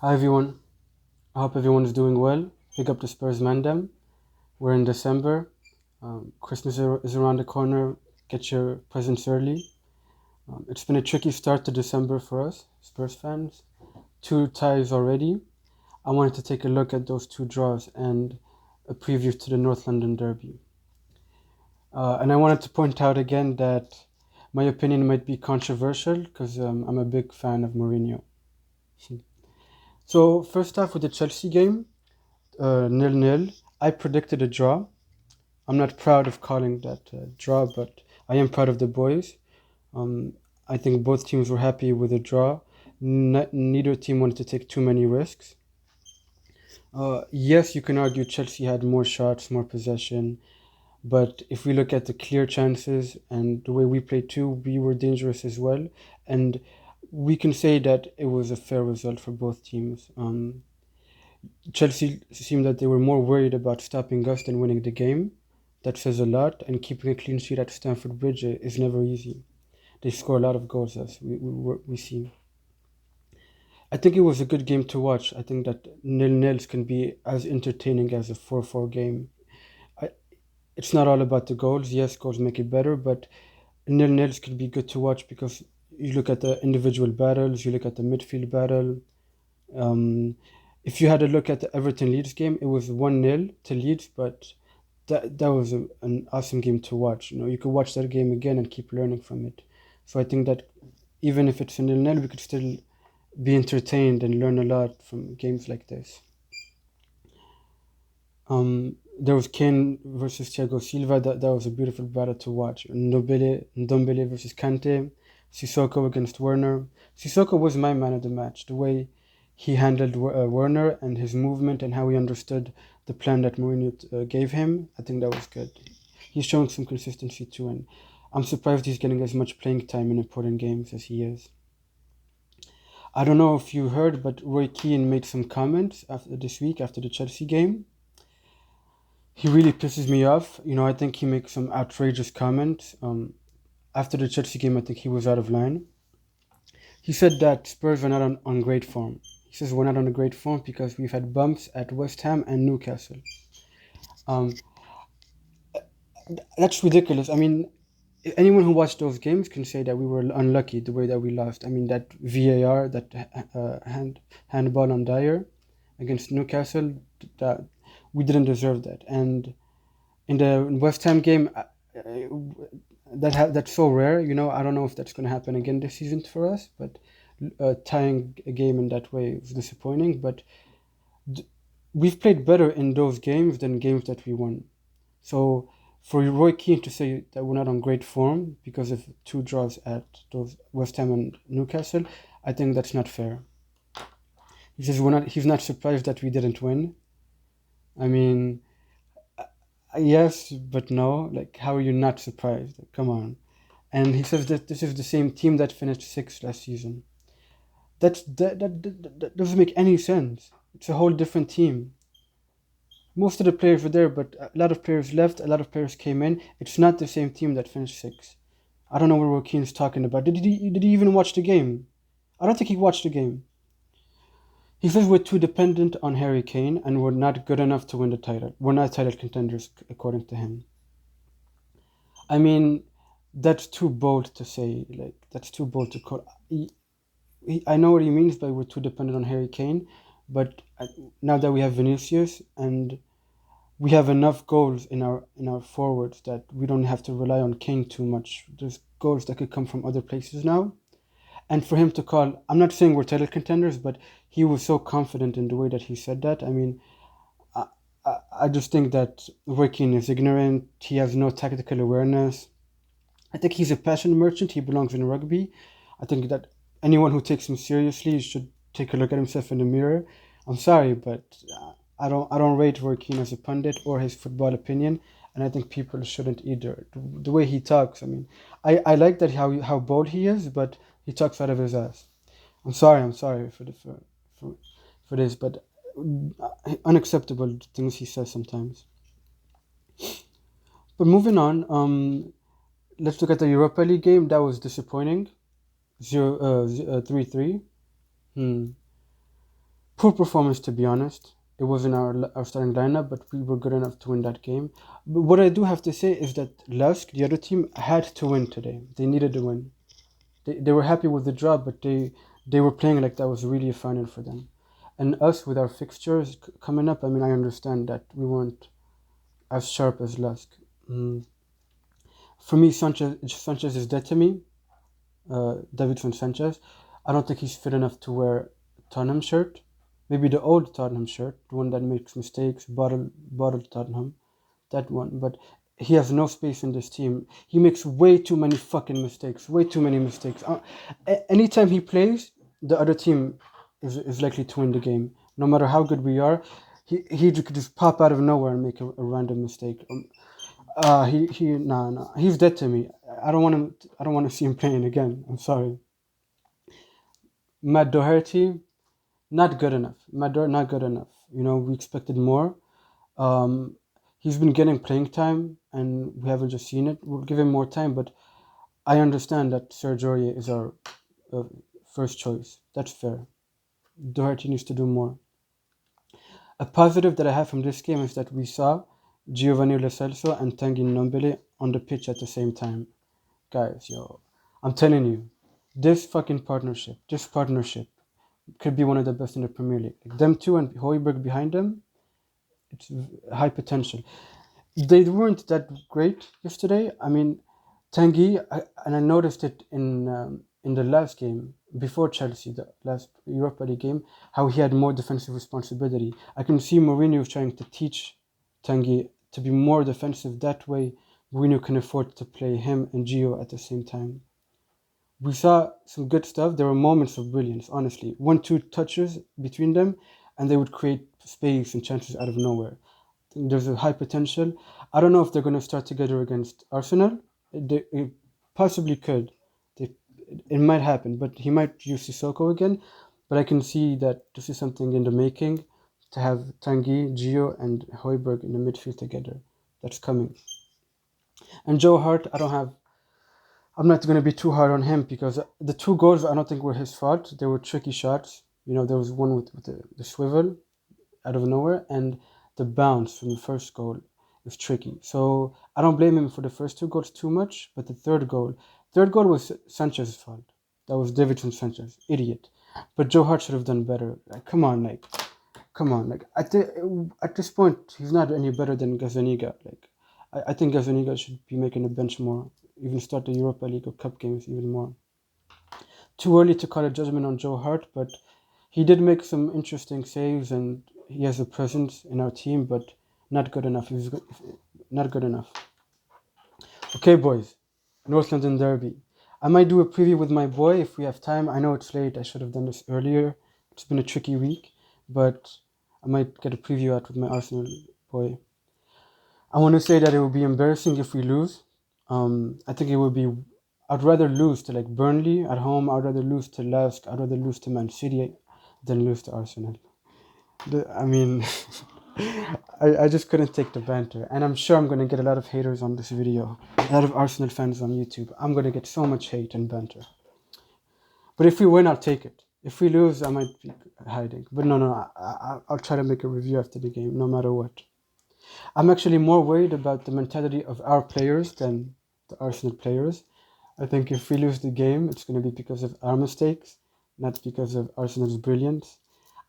Hi everyone, I hope everyone is doing well. Big up to Spurs Mandem. We're in December. Christmas is around the corner. Get your presents early. It's been a tricky start to December for us, Spurs fans. Two ties already. I wanted to take a look at those two draws and a preview to the North London Derby. And I wanted to point out again that my opinion might be controversial because I'm a big fan of Mourinho. So, first off, with the Chelsea game, 0-0. I predicted a draw. I'm not proud of calling that a draw, but I am proud of the boys. Um, I think both teams were happy with the draw. Neither team wanted to take too many risks. Yes, you can argue Chelsea had more shots, more possession, but if we look at the clear chances and the way we played too, we were dangerous as well. And we can say that it was a fair result for both teams. Chelsea seemed that they were more worried about stopping us than winning the game. That says a lot, and keeping a clean sheet at Stamford Bridge is never easy. They score a lot of goals, as we see. I think it was a good game to watch. I think that nil-nils can be as entertaining as a 4-4 game. I, it's not all about the goals. Yes, goals make it better, but nil-nils can be good to watch because you look at the individual battles, you look at the midfield battle. Um, if you had a look at the Everton Leeds game, it was 1-0 to Leeds, but that was an awesome game to watch. You could watch that game again and keep learning from it. So I think that even if it's a 0-0, we could still be entertained and learn a lot from games like this. There was Keane versus Thiago Silva. That was a beautiful battle to watch. Ndombele versus Kante. Sissoko against Werner. Sissoko was my man of the match. The way he handled Werner and his movement and how he understood the plan that Mourinho gave him, I think that was good. He's showing some consistency too, and I'm surprised he's getting as much playing time in important games as he is. I don't know if you heard, but Roy Keane made some comments this week after the Chelsea game. He really pisses me off. I think he makes some outrageous comments. After the Chelsea game, I think he was out of line. He said that Spurs are not on great form. He says we're not on a great form because we've had bumps at West Ham and Newcastle. Um, that's ridiculous. I mean, anyone who watched those games can say that we were unlucky the way that we lost. I mean, that VAR, that handball on Dyer against Newcastle, that we didn't deserve that. And in the West Ham game, that's so rare. I don't know if that's going to happen again this season for us, but tying a game in that way is disappointing. But we've played better in those games than games that we won. So for Roy Keane to say that we're not on great form because of two draws at those West Ham and Newcastle, I think that's not fair. He says he's not surprised that we didn't win. I mean, yes, but no. Like, how are you not surprised? Like, come on. And he says that this is the same team that finished sixth last season. That doesn't make any sense. It's a whole different team. Most of the players were there, but a lot of players left. A lot of players came in. It's not the same team that finished sixth. I don't know what Joaquin's talking about. Did he even watch the game? I don't think he watched the game. He says we're too dependent on Harry Kane and we're not good enough to win the title. We're not title contenders, according to him. I mean, that's too bold to say. Like, that's too bold to call. I know what he means by we're too dependent on Harry Kane, but now that we have Vinicius and we have enough goals in our forwards that we don't have to rely on Kane too much. There's goals that could come from other places now. And for him to call, I'm not saying we're title contenders, but he was so confident in the way that he said that. I mean, I just think that Roy Keane is ignorant. He has no tactical awareness. I think he's a passion merchant. He belongs in rugby. I think that anyone who takes him seriously should take a look at himself in the mirror. I'm sorry, but I don't rate Roy Keane as a pundit or his football opinion, and I think people shouldn't either. The way he talks, I mean, I like that how bold he is, but he talks out of his ass. I'm sorry for this, but unacceptable things he says sometimes. But moving on, let's look at the Europa League game. That was disappointing. 3-3. Hmm. Poor performance, to be honest. It wasn't our starting lineup, but we were good enough to win that game. But what I do have to say is that Lask, the other team, had to win today. They needed to win. They were happy with the draw, but they were playing like that was really a final for them. And us, with our fixtures coming up, I mean, I understand that we weren't as sharp as Lask. Mm. For me, Sanchez is dead to me. Davidson Sanchez. I don't think he's fit enough to wear Tottenham shirt. Maybe the old Tottenham shirt, the one that makes mistakes, bottled Tottenham, that one. But he has no space in this team. He makes way too many fucking mistakes. Way too many mistakes. Anytime he plays, the other team is likely to win the game. No matter how good we are, he could just pop out of nowhere and make a random mistake. Nah, he's dead to me. I don't want him. I don't want to see him playing again. I'm sorry. Matt Doherty, not good enough. Not good enough. You know, we expected more. Um, he's been getting playing time, and we haven't just seen it. We'll give him more time, but I understand that Serge Aurier is our uh, first choice. That's fair. Doherty needs to do more. A positive that I have from this game is that we saw Giovanni Lo Celso and Tanguy Ndombele on the pitch at the same time. Guys, yo, I'm telling you, this partnership could be one of the best in the Premier League. Like them two and Højbjerg behind them, it's high potential. They weren't that great yesterday. I mean, Tanguy, and I noticed it in the last game before Chelsea, the last Europa League game, how he had more defensive responsibility. I can see Mourinho trying to teach Tanguy to be more defensive. That way, Mourinho can afford to play him and Gio at the same time. We saw some good stuff. There were moments of brilliance, honestly. 1-2 touches between them, and they would create space and chances out of nowhere. There's a high potential. I don't know if they're going to start together against Arsenal. It possibly could. They, it might happen, but he might use Sissoko again. But I can see that this is something in the making to have Tanguy, Gio, and Højbjerg in the midfield together. That's coming. And Joe Hart, I'm not going to be too hard on him because the two goals I don't think were his fault. They were tricky shots. You know, there was one with the swivel out of nowhere, and the bounce from the first goal is tricky. So I don't blame him for the first two goals too much, but the third goal was Sanchez's fault. That was Davidson Sanchez, idiot. But Joe Hart should have done better. Like, come on, at this point, he's not any better than Gazaniga. Like, I think Gazaniga should be making a bench more, even start the Europa League or Cup games even more. Too early to call a judgment on Joe Hart, but he did make some interesting saves and he has a presence in our team, but not good enough. Not good enough. Okay, boys, North London Derby. I might do a preview with my boy if we have time. I know it's late. I should have done this earlier. It's been a tricky week, but I might get a preview out with my Arsenal boy. I want to say that it would be embarrassing if we lose. I think it would be. I'd rather lose to like Burnley at home. I'd rather lose to Lask. I'd rather lose to Man City than lose to Arsenal. I mean, I just couldn't take the banter, and I'm sure I'm going to get a lot of haters on this video. A lot of Arsenal fans on YouTube. I'm going to get so much hate and banter. But if we win, I'll take it. If we lose, I might be hiding. But no, I'll try to make a review after the game, no matter what. I'm actually more worried about the mentality of our players than the Arsenal players. I think if we lose the game, it's going to be because of our mistakes, not because of Arsenal's brilliance.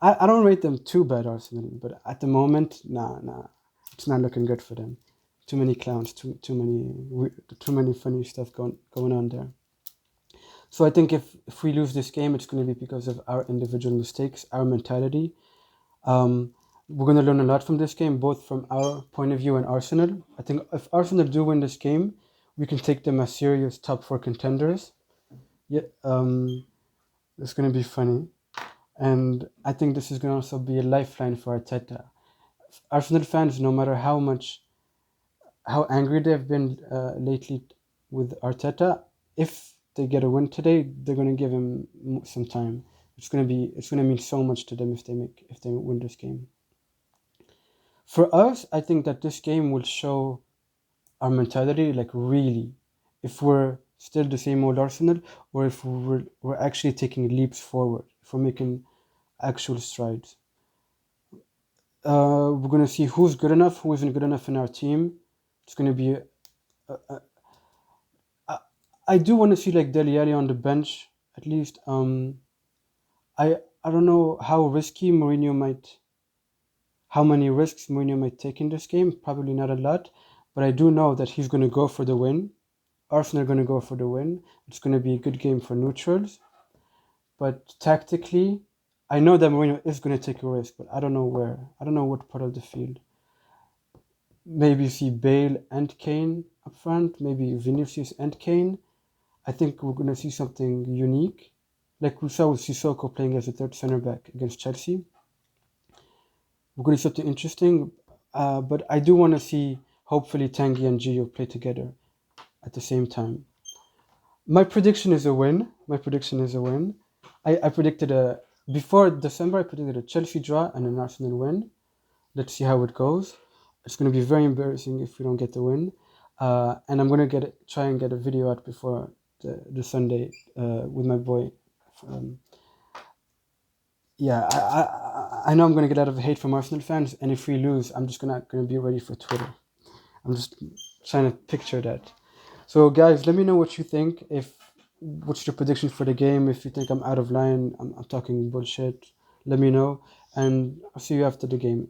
I don't rate them too bad, Arsenal, but at the moment, nah, it's not looking good for them. Too many clowns, too many funny stuff going on there. So I think if we lose this game, it's going to be because of our individual mistakes, our mentality. We're going to learn a lot from this game, both from our point of view and Arsenal. I think if Arsenal do win this game, we can take them as serious top 4 contenders. Yeah, it's going to be funny. And I think this is going to also be a lifeline for Arteta. Arsenal fans, no matter how angry they've been lately with Arteta, if they get a win today, they're going to give him some time. It's going to mean so much to them if they win this game. For us, I think that this game will show our mentality, like really, if we're still the same old Arsenal, or if we're actually taking leaps forward, if we're making actual strides. We're going to see who's good enough, who isn't good enough in our team. It's going to be... I do want to see like Dele Alli on the bench, at least. I don't know how many risks Mourinho might take in this game. Probably not a lot, but I do know that he's going to go for the win. Arsenal are going to go for the win. It's going to be a good game for neutrals. But tactically, I know that Mourinho is going to take a risk, but I don't know where. I don't know what part of the field. Maybe see Bale and Kane up front. Maybe Vinicius and Kane. I think we're going to see something unique. Like we saw with Sissoko playing as a third center back against Chelsea. We're going to see something interesting. But I do want to see, hopefully, Tanguy and Gio play together at the same time. My prediction is a win. I predicted before December, I predicted a Chelsea draw and an Arsenal win. Let's see how it goes. It's going to be very embarrassing if we don't get the win. And I'm going to try and get a video out before the Sunday with my boy. I know I'm going to get a lot of hate from Arsenal fans, and if we lose, I'm just not going to be ready for Twitter. I'm just trying to picture that. So guys, let me know what you think. What's your prediction for the game? If you think I'm out of line, I'm talking bullshit, let me know, and I'll see you after the game.